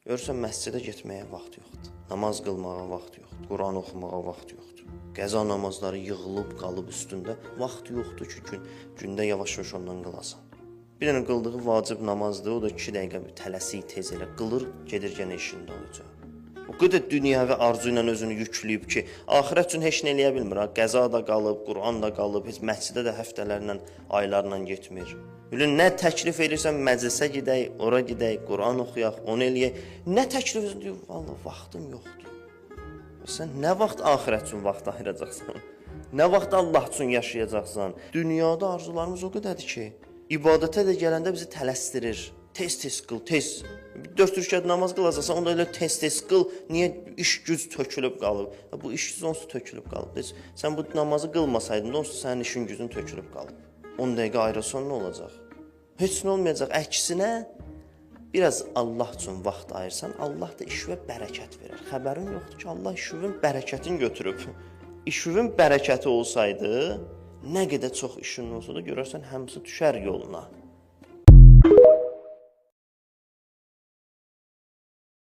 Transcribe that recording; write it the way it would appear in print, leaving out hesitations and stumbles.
Görürsən, məscidə getməyə vaxt yoxdur. Namaz qılmağa vaxt yoxdur. Quran oxumağa vaxt yoxdur. Qəza namazları yığılıb qalıb üstündə. Vaxt yoxdur ki, gündə yavaş-yavaş ondan qılasan. Bir dənə qıldığı vacib namazdır, o da 2 dəqiqə bir tələsik tez elə qılır, gedir yenə işində olacaq. O qədər dünyavi arzu ilə özünü yükləyib ki, axirət üçün heç nə eləyə bilmir. Qəza da qalıb, Quran da qalıb, heç məscidə də həftələrlə, aylarla getmir. Bilin, nə təklif edirsən, məclisə gedək, ora gedək, Quran oxuyaq, onu eləyək. Nə təklif edirsən, deyir, vallahi vaxtım yoxdur. Sən nə vaxt axirət üçün vaxt ayıracaqsan? Nə vaxt Allah üçün yaşayacaqsan? Dünyada arzularımız o qədərdir ki, ibadətə də gələndə bizi tələsdirir. Tez-tez qıl, tez. 4 rükət namaz qılacaqsan, onda elə tez-tez qıl. Niyə? İş güc tökülüb qalıb. Bu iş güc onsuz tökülüb qalıb. Sən bu namazı qılmasaydın, onsuz sənin işin gücün tökülüb qalıb. 10 dəqiqə ayırsan nə olacaq? Heç nə olmayacaq. Əksinə, biraz Allah üçün vaxt ayırsan, Allah da işvə bərəkət verər. Xəbərin yoxdur ki, Allah işvin bərəkətini götürüb. İşvin bərəkəti olsaydı, nə qədər çox işin olsa da görərsən, həmsi düşər yoluna.